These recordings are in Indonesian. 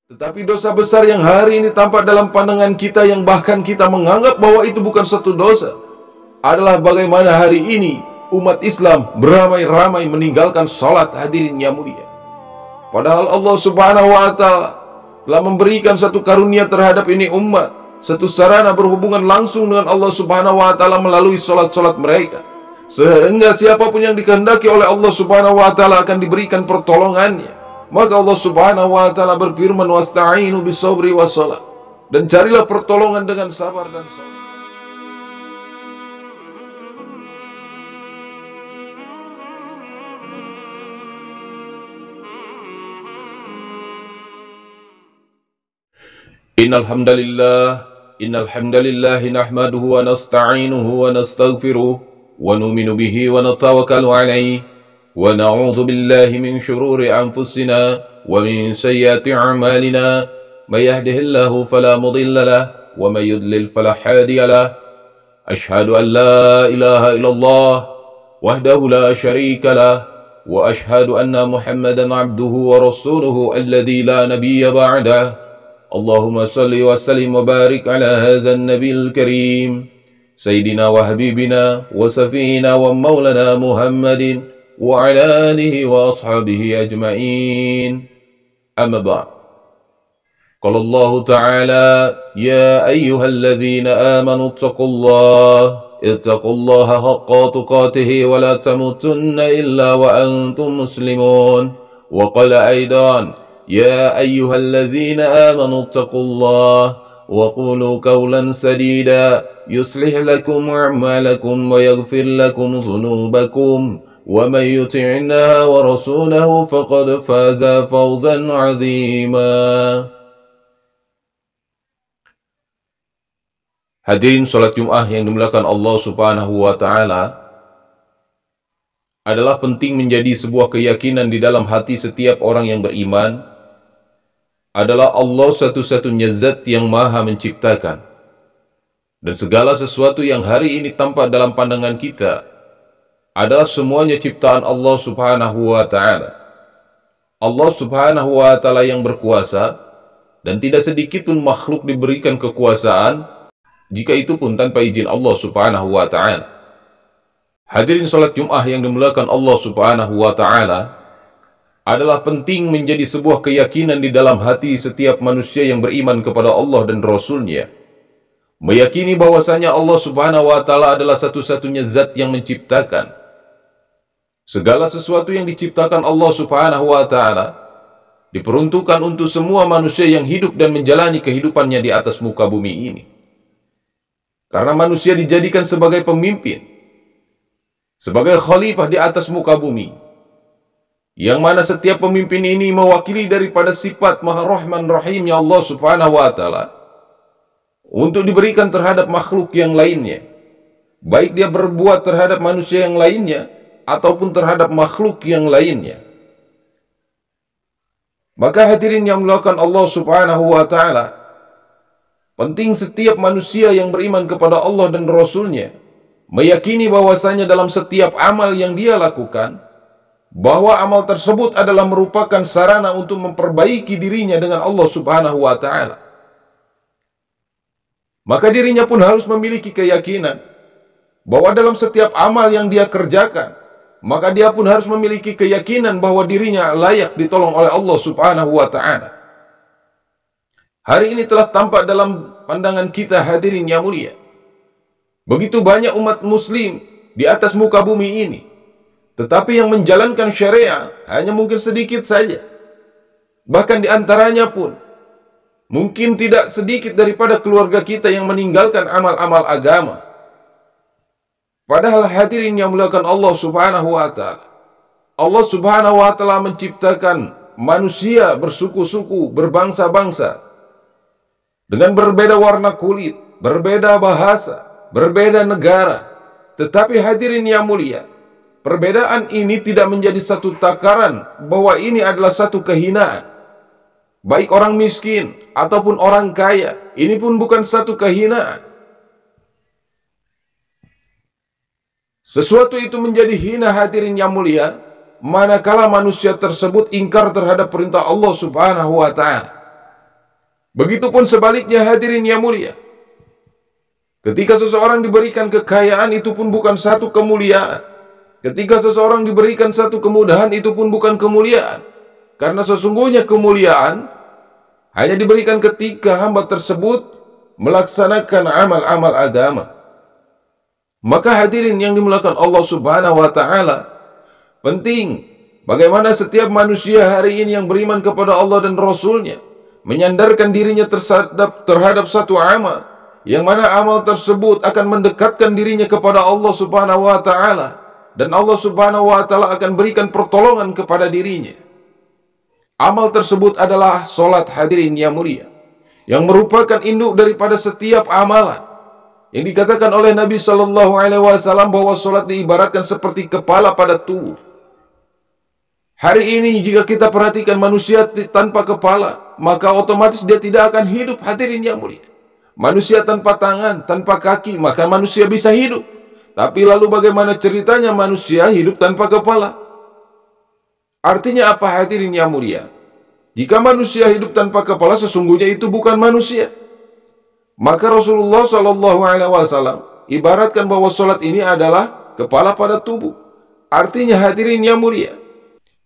Tetapi dosa besar yang hari ini tampak dalam pandangan kita, yang bahkan kita menganggap bahwa itu bukan satu dosa, adalah bagaimana hari ini umat Islam beramai-ramai meninggalkan salat, hadirin yang mulia. Padahal Allah Subhanahu wa Ta'ala telah memberikan satu karunia terhadap ini umat, satu sarana berhubungan langsung dengan Allah Subhanahu wa Ta'ala melalui salat-salat mereka, sehingga siapapun yang dikehendaki oleh Allah Subhanahu wa Ta'ala akan diberikan pertolongannya. Maka Allah Subhanahu wa Ta'ala berfirman, wasta'inu bisabri wassalah, dan carilah pertolongan dengan sabar dan salat. Innal hamdalillah nahmaduhu wa nasta'inuhu wa nastaghfiruh wa nu'minu bihi wa natawakkalu alayhi wa na'udzu billahi min shururi anfusina wa min sayyiati a'malina, may yahdihillahu fala mudilla lahu wa may yudlil fala hadiya lahu. Ashhadu an la ilaha illallah wahdahu la syarika lahu wa ashhadu anna Muhammadan abduhu wa rasuluhu alladzi la nabiyya ba'dahu. Allahumma salli wa sallim wa barik ala hadzal nabiyil karim sayyidina wa habibina wa safina wa maulana Muhammadin wa ala alihi wa ashabihi ajma'in. Amma ba'd. Qala Allah ta'ala, ya ayyuhalladzina amanu ittaqullaha haqqa tuqatih wa la tamutunna illa wa antum muslimun. Wa qala aidan, يا أيها الذين آمنوا اتقوا الله وقولوا قولا سديدا يصلح لكم أعمالكم ويغفر لكم ذنوبكم ومن يطع الله ورسوله فقد فاز فوزا عظيما. Hadirin salat Jumat yang dimuliakan Allah Subhanahu wa Ta'ala, adalah penting menjadi sebuah keyakinan di dalam hati setiap orang yang beriman adalah Allah satu-satunya zat yang maha menciptakan, dan segala sesuatu yang hari ini tampak dalam pandangan kita adalah semuanya ciptaan Allah Subhanahu wa Ta'ala. Allah Subhanahu wa Ta'ala yang berkuasa, dan tidak sedikit pun makhluk diberikan kekuasaan, jika itu pun tanpa izin Allah Subhanahu wa Ta'ala. Hadirin salat Jumat yang dimuliakan Allah Subhanahu wa Ta'ala, adalah penting menjadi sebuah keyakinan di dalam hati setiap manusia yang beriman kepada Allah dan Rasul-Nya, meyakini bahwasanya Allah Subhanahu wa Ta'ala adalah satu-satunya zat yang menciptakan. Segala sesuatu yang diciptakan Allah Subhanahu wa Ta'ala diperuntukkan untuk semua manusia yang hidup dan menjalani kehidupannya di atas muka bumi ini. Karena manusia dijadikan sebagai pemimpin, sebagai khalifah di atas muka bumi, yang mana setiap pemimpin ini mewakili daripada sifat Maha Rahman Rahimnya Allah Subhanahu wa Ta'ala untuk diberikan terhadap makhluk yang lainnya, baik dia berbuat terhadap manusia yang lainnya ataupun terhadap makhluk yang lainnya. Maka hadirin yang dimuliakan Allah Subhanahu wa Ta'ala, penting setiap manusia yang beriman kepada Allah dan Rasul-Nya meyakini bahwasanya dalam setiap amal yang dia lakukan, bahwa amal tersebut adalah merupakan sarana untuk memperbaiki dirinya dengan Allah Subhanahu wa Ta'ala. Maka dirinya pun harus memiliki keyakinan bahwa dalam setiap amal yang dia kerjakan, maka dia pun harus memiliki keyakinan bahwa dirinya layak ditolong oleh Allah Subhanahu wa Ta'ala. Hari ini telah tampak dalam pandangan kita, hadirin yang mulia, begitu banyak umat muslim di atas muka bumi ini, tetapi yang menjalankan syariah hanya mungkin sedikit saja. Bahkan di antaranya pun mungkin tidak sedikit daripada keluarga kita yang meninggalkan amal-amal agama. Padahal hadirin yang dimuliakan Allah Subhanahu wa Ta'ala, Allah Subhanahu wa Ta'ala menciptakan manusia bersuku-suku, berbangsa-bangsa, dengan berbeda warna kulit, berbeda bahasa, berbeda negara. Tetapi hadirin yang mulia, perbedaan ini tidak menjadi satu takaran bahwa ini adalah satu kehinaan. Baik orang miskin ataupun orang kaya, ini pun bukan satu kehinaan. Sesuatu itu menjadi hina, hadirin yang mulia, manakala manusia tersebut ingkar terhadap perintah Allah Subhanahu wa Ta'ala. Begitupun sebaliknya hadirin yang mulia. Ketika seseorang diberikan kekayaan, itu pun bukan satu kemuliaan. Ketika seseorang diberikan satu kemudahan, itu pun bukan kemuliaan. Karena sesungguhnya kemuliaan hanya diberikan ketika hamba tersebut melaksanakan amal-amal agama. Maka hadirin yang dimuliakan Allah Subhanahu wa Ta'ala, penting bagaimana setiap manusia hari ini yang beriman kepada Allah dan Rasul-Nya menyandarkan dirinya terhadap satu amal, yang mana amal tersebut akan mendekatkan dirinya kepada Allah Subhanahu wa Ta'ala, dan Allah Subhanahu wa Ta'ala akan berikan pertolongan kepada dirinya. Amal tersebut adalah solat hadirin yang mulia, yang merupakan induk daripada setiap amalan. Yang dikatakan oleh Nabi Shallallahu Alaihi Wasallam bahwa solat diibaratkan seperti kepala pada tubuh. Hari ini jika kita perhatikan manusia tanpa kepala, maka otomatis dia tidak akan hidup hadirin yang mulia. Manusia tanpa tangan, tanpa kaki, maka manusia bisa hidup. Tapi lalu bagaimana ceritanya manusia hidup tanpa kepala? Artinya apa hadirin yang mulia? Jika manusia hidup tanpa kepala, sesungguhnya itu bukan manusia. Maka Rasulullah SAW ibaratkan bahwa solat ini adalah kepala pada tubuh. Artinya hadirin yang mulia,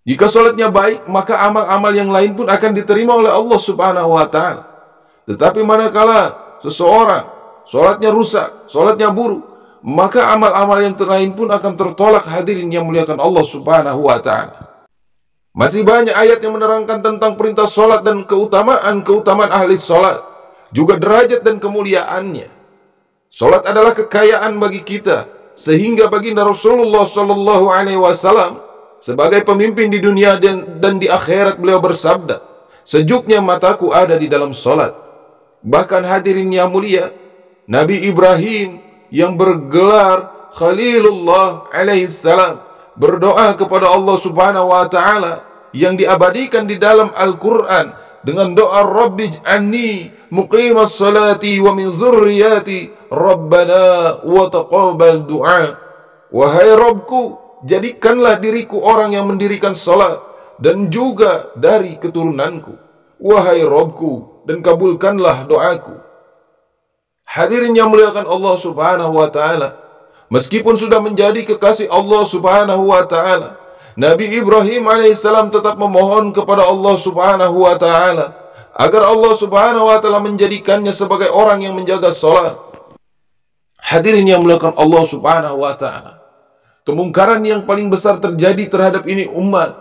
jika solatnya baik, maka amal-amal yang lain pun akan diterima oleh Allah Subhanahu wa Ta'ala. Tetapi manakala seseorang solatnya rusak, solatnya buruk, maka amal-amal yang lain pun akan tertolak hadirin yang muliakan Allah Subhanahu wa Ta'ala. Masih banyak ayat yang menerangkan tentang perintah solat dan keutamaan ahli solat, juga derajat dan kemuliaannya. Solat adalah kekayaan bagi kita, sehingga baginda Rasulullah Sallallahu Alaihi Wasallam sebagai pemimpin di dunia dan di akhirat, beliau bersabda, sejuknya mataku ada di dalam solat. Bahkan hadirin yang mulia, Nabi Ibrahim yang bergelar Khalilullah alaihissalam berdoa kepada Allah Subhanahu wa Ta'ala yang diabadikan di dalam Al-Quran dengan doa Rabbij'anni muqimas salati wa min zurriyati Rabbana wa taqabbal du'a. Wahai Rabbku, jadikanlah diriku orang yang mendirikan salat dan juga dari keturunanku. Wahai Rabbku, dan kabulkanlah doaku. Hadirin yang muliakan Allah Subhanahu wa Ta'ala, meskipun sudah menjadi kekasih Allah Subhanahu wa Ta'ala, Nabi Ibrahim alaihissalam tetap memohon kepada Allah Subhanahu wa Ta'ala agar Allah Subhanahu wa Ta'ala menjadikannya sebagai orang yang menjaga salat. Hadirin yang muliakan Allah Subhanahu wa Ta'ala, kemungkaran yang paling besar terjadi terhadap ini umat,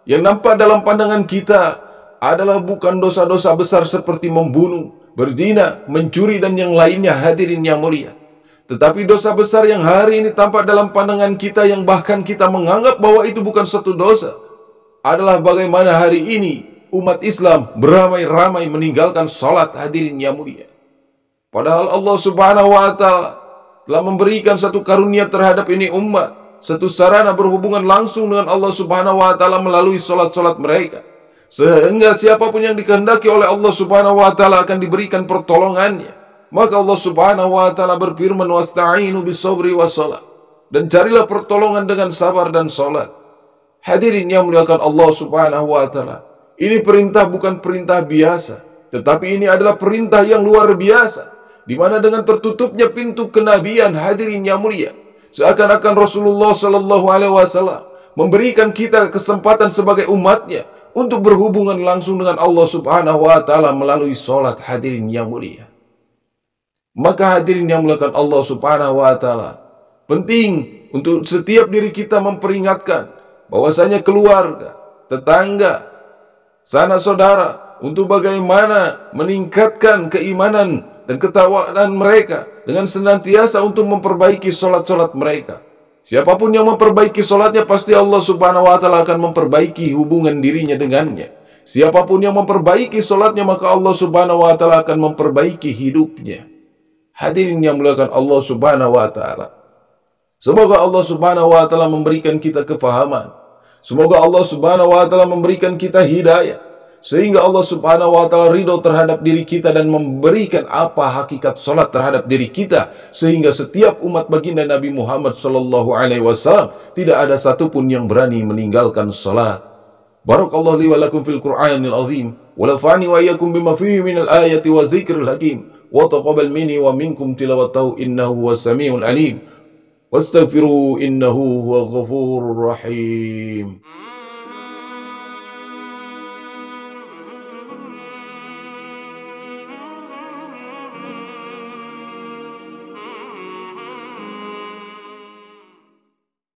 yang nampak dalam pandangan kita adalah bukan dosa-dosa besar seperti membunuh, berzina, mencuri dan yang lainnya hadirin yang mulia. Tetapi dosa besar yang hari ini tampak dalam pandangan kita, yang bahkan kita menganggap bahwa itu bukan suatu dosa, adalah bagaimana hari ini umat Islam beramai-ramai meninggalkan salat hadirin yang mulia. Padahal Allah Subhanahu wa Ta'ala telah memberikan satu karunia terhadap ini umat, satu sarana berhubungan langsung dengan Allah Subhanahu wa Ta'ala melalui salat-salat mereka, sehingga siapapun yang dikehendaki oleh Allah Subhanahu wa Ta'ala akan diberikan pertolongannya. Maka Allah Subhanahu wa Ta'ala berfirman, wasta'inu bis-sabri was-salat, dan carilah pertolongan dengan sabar dan salat. Hadirin yang muliakan Allah Subhanahu wa Ta'ala, ini perintah bukan perintah biasa, tetapi ini adalah perintah yang luar biasa, di mana dengan tertutupnya pintu kenabian hadirin yang mulia, seakan-akan Rasulullah Sallallahu Alaihi Wasallam memberikan kita kesempatan sebagai umatnya untuk berhubungan langsung dengan Allah Subhanahu wa Ta'ala melalui salat hadirin yang mulia. Maka hadirin yang muliakan Allah Subhanahu wa Ta'ala, penting untuk setiap diri kita memperingatkan bahwasanya keluarga, tetangga, sanak saudara, untuk bagaimana meningkatkan keimanan dan ketakwaan mereka dengan senantiasa untuk memperbaiki salat-salat mereka. Siapapun yang memperbaiki salatnya, pasti Allah Subhanahu wa Ta'ala akan memperbaiki hubungan dirinya dengannya. Siapapun yang memperbaiki salatnya, maka Allah Subhanahu wa Ta'ala akan memperbaiki hidupnya. Hadirin yang muliakan Allah Subhanahu wa Ta'ala, semoga Allah Subhanahu wa Ta'ala memberikan kita kefahaman. Semoga Allah Subhanahu wa Ta'ala memberikan kita hidayah, sehingga Allah Subhanahu wa Ta'ala ridho terhadap diri kita dan memberikan apa hakikat salat terhadap diri kita, sehingga setiap umat baginda Nabi Muhammad Sallallahu Alaihi Wasallam tidak ada satupun yang berani meninggalkan salat. Barakallahu li wa lakum fil Qur'anil azim, wa nafa'ani wa iyyakum bima fihi minal ayati wa dzikril hakim, wa taqabbal minni wa minkum tilawatahu innahu huwas samiul alim. Wastaghfiru innahu huwal ghafurur rahim.